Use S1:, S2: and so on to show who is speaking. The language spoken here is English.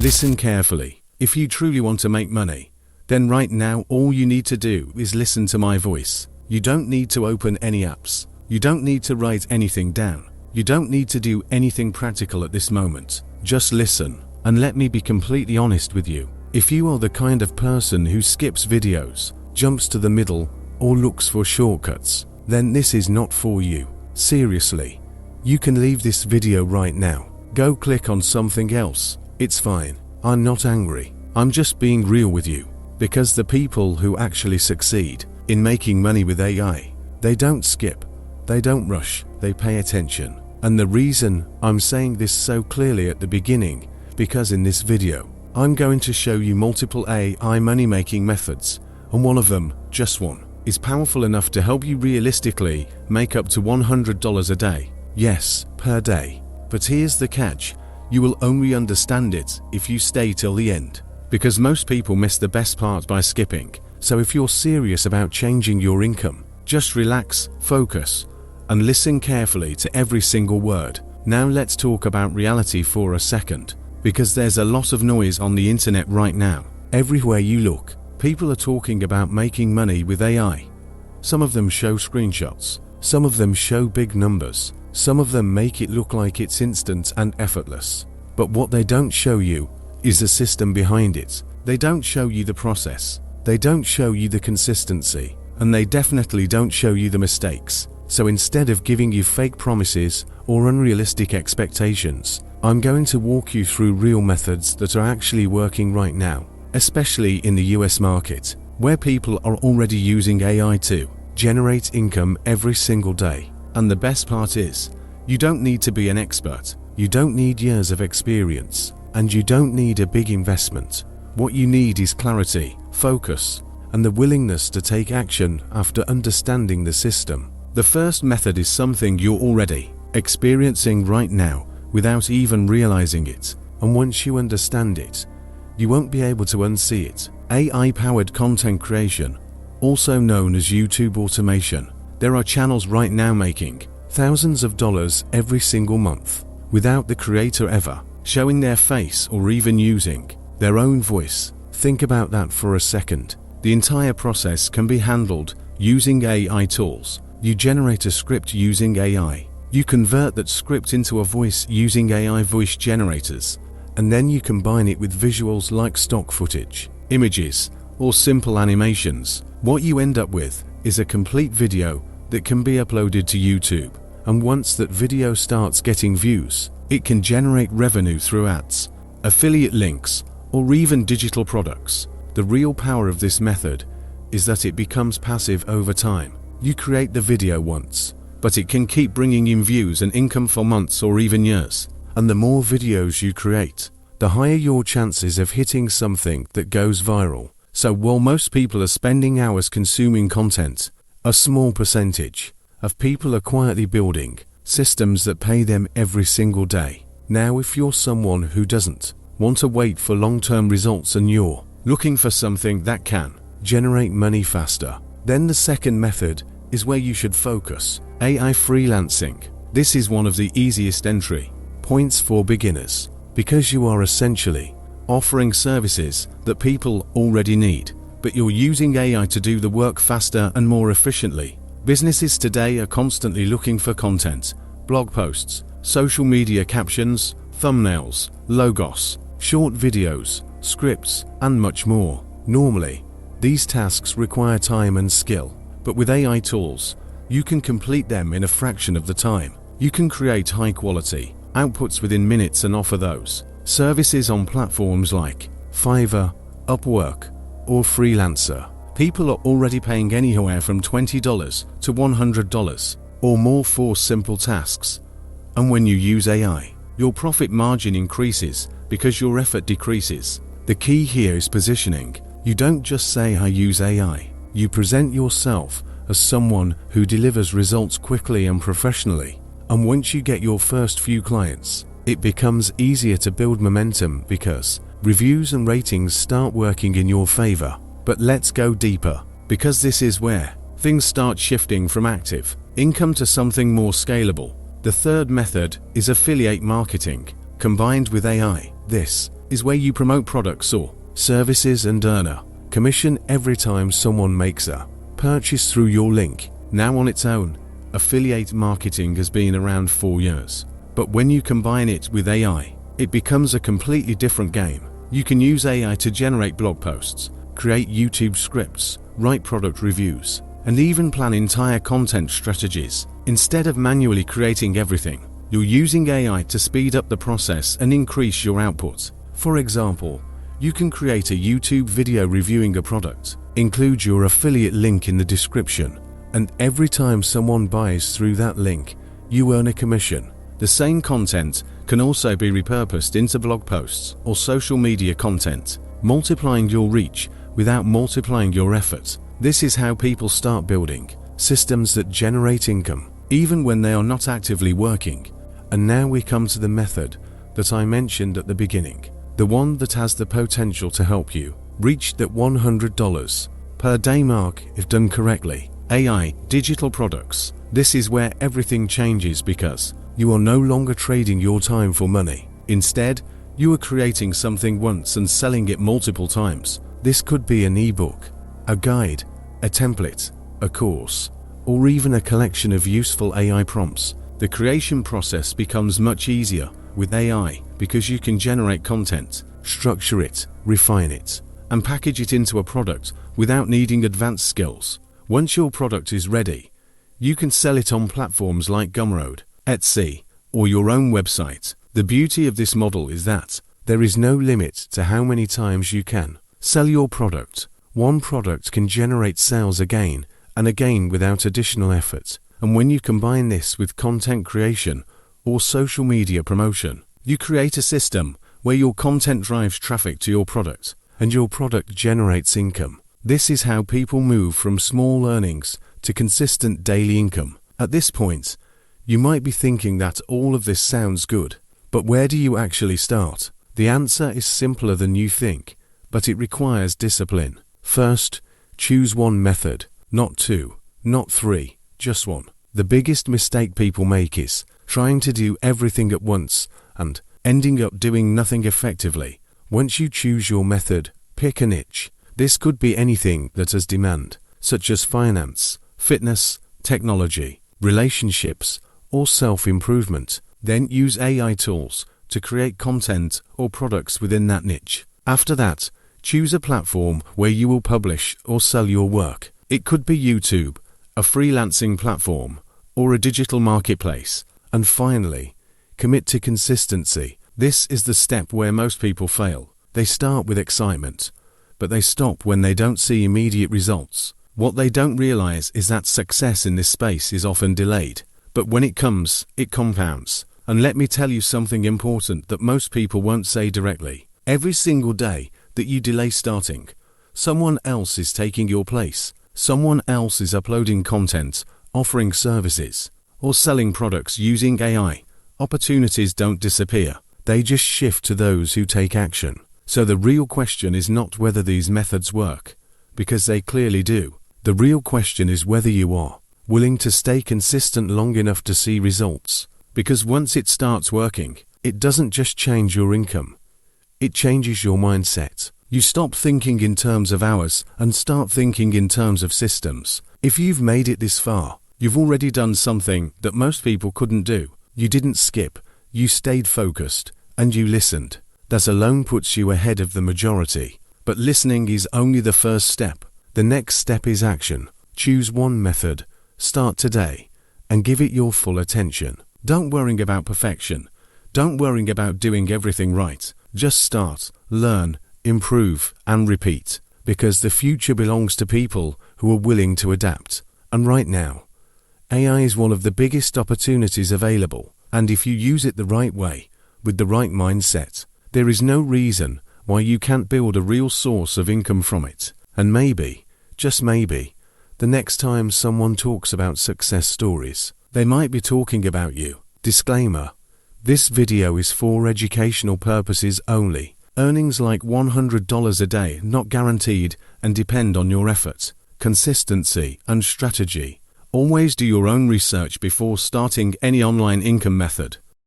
S1: Listen carefully. If you truly want to make money, then right now all you need to do is listen to my voice. You don't need to open any apps. You don't need to write anything down. You don't need to do anything practical at this moment. Just listen, and let me be completely honest with you. If you are the kind of person who skips videos, jumps to the middle, or looks for shortcuts, then this is not for you. Seriously. You can leave this video right now. Go click on something else. It's fine. I'm not angry. I'm just being real with you. Because the people who actually succeed in making money with AI, they don't skip, they don't rush, they pay attention. And the reason I'm saying this so clearly at the beginning, because in this video, I'm going to show you multiple AI money-making methods, and one of them, just one, is powerful enough to help you realistically make up to $100 a day. Yes, per day. But here's the catch. You will only understand it if you stay till the end. Because most people miss the best part by skipping. So if you're serious about changing your income, just relax, focus, and listen carefully to every single word. Now let's talk about reality for a second. Because there's a lot of noise on the internet right now. Everywhere you look, people are talking about making money with AI. Some of them show screenshots. Some of them show big numbers. Some of them make it look like it's instant and effortless. But what they don't show you is the system behind it. They don't show you the process. They don't show you the consistency. And they definitely don't show you the mistakes. So instead of giving you fake promises or unrealistic expectations, I'm going to walk you through real methods that are actually working right now, especially in the US market, where people are already using AI to generate income every single day. And the best part is, you don't need to be an expert, you don't need years of experience, and you don't need a big investment. What you need is clarity, focus, and the willingness to take action after understanding the system. The first method is something you're already experiencing right now without even realizing it, and once you understand it, you won't be able to unsee it. AI-powered content creation, also known as YouTube automation. There are channels right now making thousands of dollars every single month without the creator ever showing their face or even using their own voice. Think about that for a second. The entire process can be handled using AI tools. You generate a script using AI. You convert that script into a voice using AI voice generators, and then you combine it with visuals like stock footage, images, or simple animations. What you end up with is a complete video that can be uploaded to YouTube, and once that video starts getting views, it can generate revenue through ads, affiliate links, or even digital products. The real power of this method is that it becomes passive over time. You create the video once, but it can keep bringing in views and income for months or even years. And the more videos you create, the higher your chances of hitting something that goes viral. So while most people are spending hours consuming content, a small percentage of people are quietly building systems that pay them every single day. Now, if you're someone who doesn't want to wait for long-term results and you're looking for something that can generate money faster, then the second method is where you should focus: AI freelancing. This is one of the easiest entry points for beginners because you are essentially offering services that people already need, but you're using AI to do the work faster and more efficiently. Businesses today are constantly looking for content, blog posts, social media captions, thumbnails, logos, short videos, scripts, and much more. Normally, these tasks require time and skill, but with AI tools, you can complete them in a fraction of the time. You can create high-quality outputs within minutes and offer those services on platforms like Fiverr, Upwork, or Freelancer. People are already paying anywhere from $20 to $100 or more for simple tasks. And when you use AI, your profit margin increases because your effort decreases. The key here is positioning. You don't just say I use AI. You present yourself as someone who delivers results quickly and professionally. And once you get your first few clients, it becomes easier to build momentum because reviews and ratings start working in your favor. But let's go deeper, because this is where things start shifting from active income to something more scalable. The third method is affiliate marketing combined with AI. This is where you promote products or services and earn a commission every time someone makes a purchase through your link. Now on its own, affiliate marketing has been around 4 years. But when you combine it with AI, it becomes a completely different game. You can use AI to generate blog posts, create YouTube scripts, write product reviews, and even plan entire content strategies. Instead of manually creating everything, you're using AI to speed up the process and increase your output. For example, you can create a YouTube video reviewing a product, include your affiliate link in the description, and every time someone buys through that link, you earn a commission. The same content can also be repurposed into blog posts or social media content, multiplying your reach without multiplying your effort. This is how people start building systems that generate income, even when they are not actively working. And now we come to the method that I mentioned at the beginning, the one that has the potential to help you reach that $100 per day mark if done correctly. AI, digital products. This is where everything changes because you are no longer trading your time for money. Instead, you are creating something once and selling it multiple times. This could be an ebook, a guide, a template, a course, or even a collection of useful AI prompts. The creation process becomes much easier with AI because you can generate content, structure it, refine it, and package it into a product without needing advanced skills. Once your product is ready, you can sell it on platforms like Gumroad, Etsy, or your own website. The beauty of this model is that there is no limit to how many times you can sell your product. One product can generate sales again and again without additional effort. And when you combine this with content creation or social media promotion, you create a system where your content drives traffic to your product and your product generates income. This is how people move from small earnings to consistent daily income. At this point, you might be thinking that all of this sounds good, but where do you actually start? The answer is simpler than you think, but it requires discipline. First, choose one method, not two, not three, just one. The biggest mistake people make is trying to do everything at once and ending up doing nothing effectively. Once you choose your method, pick a niche. This could be anything that has demand, such as finance, fitness, technology, relationships, or self-improvement. Then use AI tools to create content or products within that niche. After that, choose a platform where you will publish or sell your work. It could be YouTube, a freelancing platform, or a digital marketplace. And finally, commit to consistency. This is the step where most people fail. They start with excitement, but they stop when they don't see immediate results. What they don't realize is that success in this space is often delayed. But when it comes, it compounds. And let me tell you something important that most people won't say directly. Every single day that you delay starting, someone else is taking your place. Someone else is uploading content, offering services, or selling products using AI. Opportunities don't disappear. They just shift to those who take action. So the real question is not whether these methods work, because they clearly do. The real question is whether you are willing to stay consistent long enough to see results. Because once it starts working, it doesn't just change your income. It changes your mindset. You stop thinking in terms of hours and start thinking in terms of systems. If you've made it this far, you've already done something that most people couldn't do. You didn't skip, you stayed focused, and you listened. That alone puts you ahead of the majority. But listening is only the first step. The next step is action. Choose one method, start today, and give it your full attention. Don't worry about perfection. Don't worry about doing everything right. Just start, learn, improve, and repeat. Because the future belongs to people who are willing to adapt. And right now, AI is one of the biggest opportunities available. And if you use it the right way, with the right mindset, there is no reason why you can't build a real source of income from it. And maybe, just maybe, the next time someone talks about success stories, they might be talking about you. Disclaimer: this video is for educational purposes only. Earnings like $100 a day not guaranteed and depend on your effort, consistency, and strategy. Always do your own research before starting any online income method.